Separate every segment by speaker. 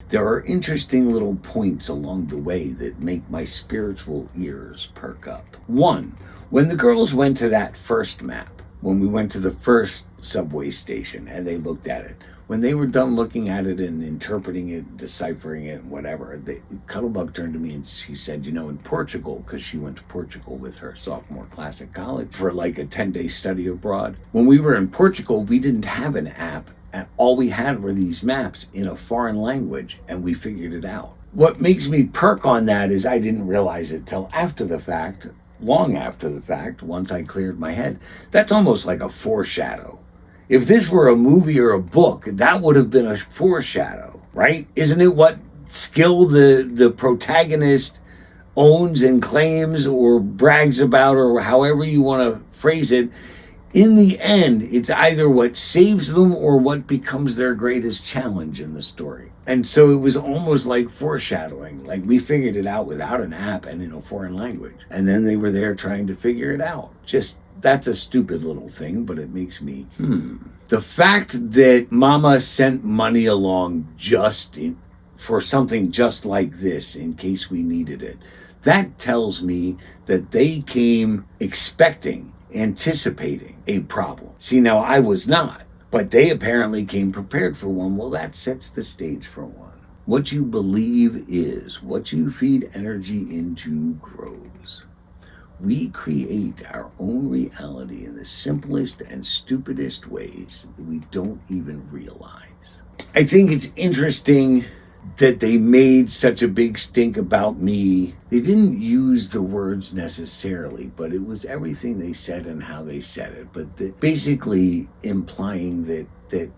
Speaker 1: there are interesting little points along the way that make my spiritual ears perk up. One, when the girls went to that first map, when we went to the first subway station and they looked at it, when they were done looking at it and interpreting it, deciphering it, whatever, Cuddlebug turned to me and she said, you know, in Portugal, because she went to Portugal with her sophomore class at college for like a 10-day study abroad. When we were in Portugal, we didn't have an app, and all we had were these maps in a foreign language, and we figured it out. What makes me perk on that is I didn't realize it till after the fact, long after the fact, once I cleared my head. That's almost like a foreshadow. If this were a movie or a book, that would have been a foreshadow, right? Isn't it what skill the protagonist owns and claims or brags about, or however you want to phrase it? In the end, it's either what saves them or what becomes their greatest challenge in the story. And so it was almost like foreshadowing. Like we figured it out without an app and in a foreign language. And then they were there trying to figure it out. Just, that's a stupid little thing, but it makes me, The fact that Mama sent money along for something just like this in case we needed it, that tells me that they came anticipating a problem. See, now I was not, but they apparently came prepared for one. Well, that sets the stage for one. What you believe is, what you feed energy into grows. We create our own reality in the simplest and stupidest ways that we don't even realize. I think it's interesting that they made such a big stink about me. They didn't use the words necessarily, but it was everything they said and how they said it. But basically implying that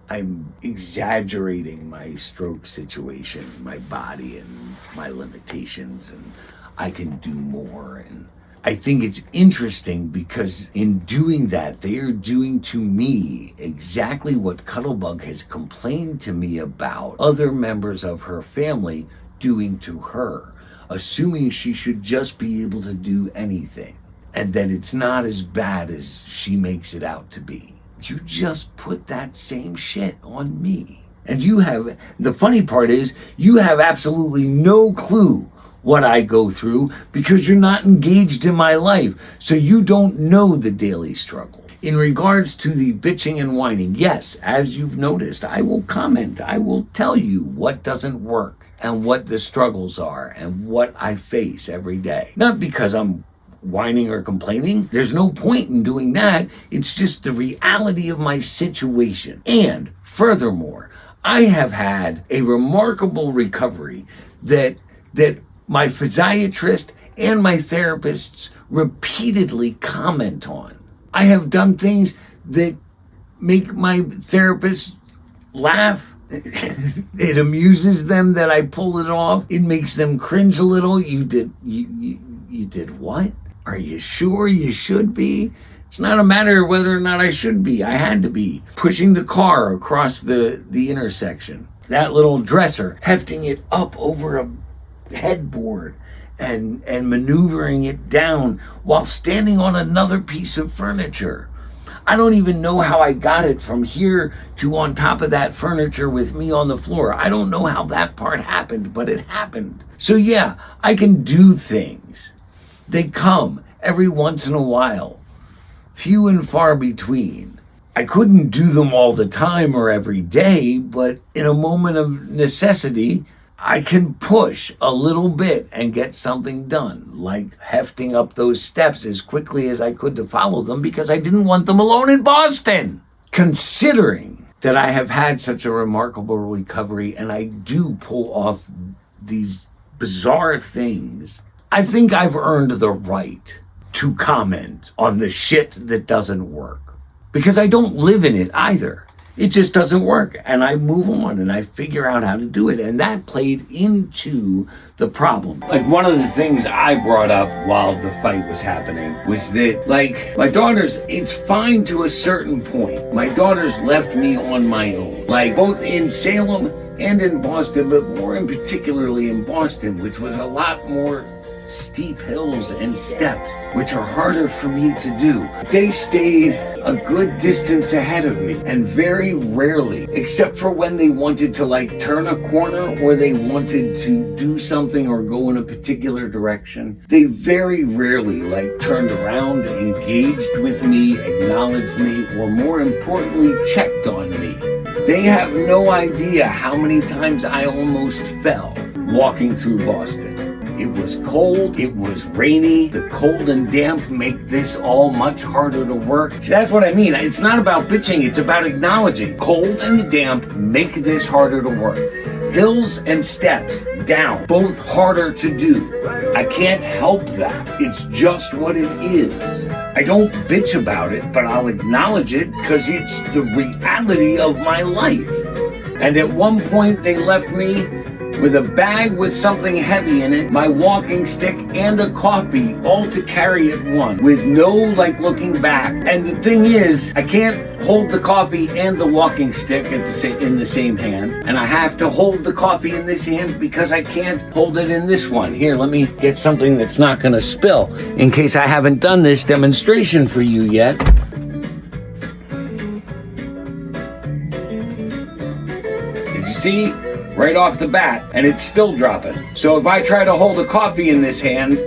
Speaker 1: I'm exaggerating my stroke situation, my body and my limitations, and I can do more. And I think it's interesting because in doing that, they are doing to me exactly what Cuddlebug has complained to me about other members of her family doing to her, assuming she should just be able to do anything and that it's not as bad as she makes it out to be. You just put that same shit on me. And the funny part is, you have absolutely no clue what I go through because you're not engaged in my life. So you don't know the daily struggle. In regards to the bitching and whining, yes, as you've noticed, I will comment. I will tell you what doesn't work and what the struggles are and what I face every day. Not because I'm whining or complaining. There's no point in doing that. It's just the reality of my situation. And furthermore, I have had a remarkable recovery that my physiatrist and my therapists repeatedly comment on. I have done things that make my therapist laugh. It amuses them that I pull it off. It makes them cringe a little. You did what? Are you sure you should be? It's not a matter of whether or not I should be. I had to be. Pushing the car across the intersection. That little dresser, hefting it up over a headboard and maneuvering it down while standing on another piece of furniture. I don't even know how I got it from here to on top of that furniture with me on the floor. I don't know how that part happened, but it happened. So yeah, I can do things. They come every once in a while, few and far between. I couldn't do them all the time or every day, but in a moment of necessity, I can push a little bit and get something done, like hefting up those steps as quickly as I could to follow them because I didn't want them alone in Boston. Considering that I have had such a remarkable recovery and I do pull off these bizarre things, I think I've earned the right to comment on the shit that doesn't work. Because I don't live in it either. It just doesn't work. And I move on and I figure out how to do it. And that played into the problem. Like one of the things I brought up while the fight was happening was that, like, my daughters, it's fine to a certain point. My daughters left me on my own. Like both in Salem and in Boston, but more in particularly in Boston, which was a lot more steep hills and steps, which are harder for me to do. They stayed a good distance ahead of me, and very rarely, except for when they wanted to like turn a corner or they wanted to do something or go in a particular direction, they very rarely like turned around, engaged with me, acknowledged me, or more importantly, checked on me. They have no idea how many times I almost fell walking through Boston. It was cold, it was rainy, the cold and damp make this all much harder to work. See, that's what I mean. It's not about bitching, it's about acknowledging. Cold and the damp make this harder to work. Hills and steps down, both harder to do. I can't help that. It's just what it is. I don't bitch about it, but I'll acknowledge it because it's the reality of my life. And at one point they left me with a bag with something heavy in it, my walking stick, and a coffee, all to carry at once, with no like looking back. And the thing is, I can't hold the coffee and the walking stick in the same hand, and I have to hold the coffee in this hand because I can't hold it in this one. Here, let me get something that's not gonna spill, in case I haven't done this demonstration for you yet. Did you see? Right off the bat, and it's still dropping. So if I try to hold a coffee in this hand,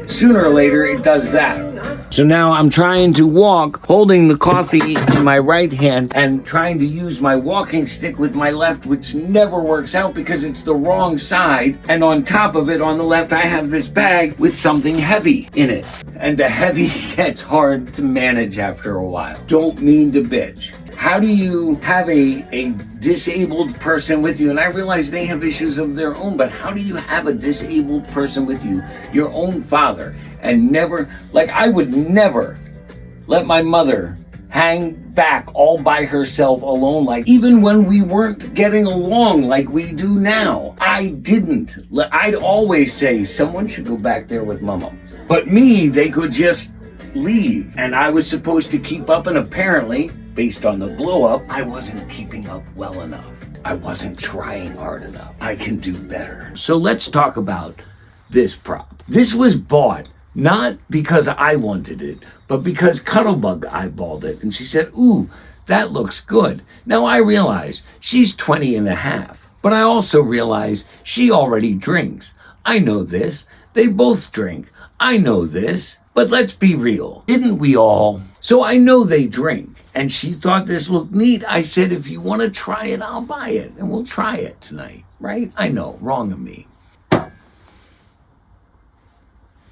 Speaker 1: sooner or later it does that. So now I'm trying to walk, holding the coffee in my right hand and trying to use my walking stick with my left, which never works out because it's the wrong side. And on top of it, on the left, I have this bag with something heavy in it. And the heavy gets hard to manage after a while. Don't mean to bitch. How do you have a disabled person with you? And I realize they have issues of their own, but how do you have a disabled person with you, your own father, and never, like I would never let my mother hang back all by herself alone, like even when we weren't getting along like we do now. I didn't. I'd always say, someone should go back there with Mama. But me, they could just leave, and I was supposed to keep up, and apparently, based on the blow up, I wasn't keeping up well enough. I wasn't trying hard enough. I can do better. So let's talk about this prop. This was bought not because I wanted it, but because Cuddlebug eyeballed it, and she said, ooh, that looks good. Now I realize she's 20 and a half, but I also realize she already drinks. I know this. They both drink. I know this. But let's be real. Didn't we all? So I know they drink. And she thought this looked neat. I said, if you want to try it, I'll buy it. And we'll try it tonight, right? I know, wrong of me.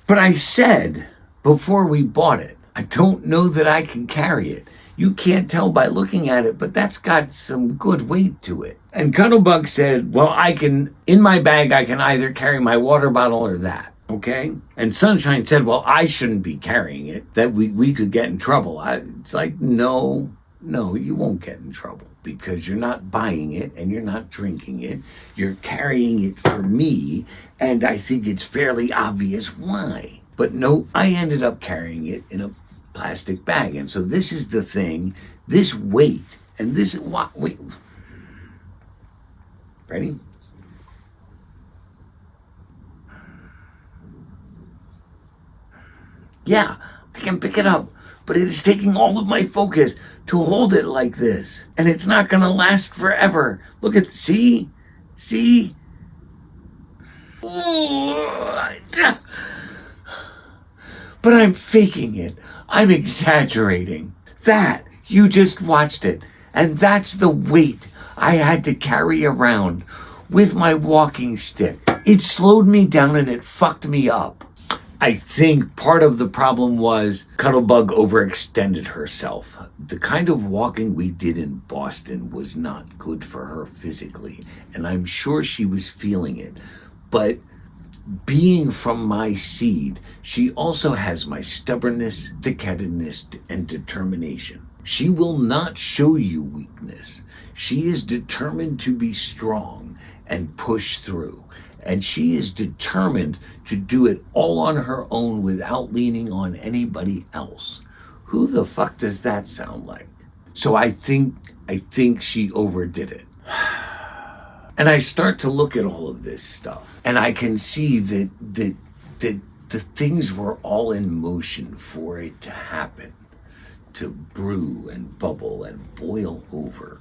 Speaker 1: But I said, before we bought it, I don't know that I can carry it. You can't tell by looking at it, but that's got some good weight to it. And Cuddlebug said, well, in my bag, I can either carry my water bottle or that. Okay? And Sunshine said, well, I shouldn't be carrying it, that we could get in trouble. It's like, no, you won't get in trouble because you're not buying it and you're not drinking it. You're carrying it for me, and I think it's fairly obvious why. But no, I ended up carrying it in a plastic bag. And so this is the thing, this weight, and this, wait. Ready? Yeah, I can pick it up, but it is taking all of my focus to hold it like this. And it's not going to last forever. Look at, see? But I'm faking it. I'm exaggerating. That, you just watched it. And that's the weight I had to carry around with my walking stick. It slowed me down and it fucked me up. I think part of the problem was Cuddlebug overextended herself. The kind of walking we did in Boston was not good for her physically, and I'm sure she was feeling it. But being from my seed, she also has my stubbornness, thick-headedness, and determination. She will not show you weakness. She is determined to be strong and push through. And she is determined to do it all on her own without leaning on anybody else. Who the fuck does that sound like? So I think she overdid it. And I start to look at all of this stuff, and I can see that the things were all in motion for it to happen, to brew and bubble and boil over.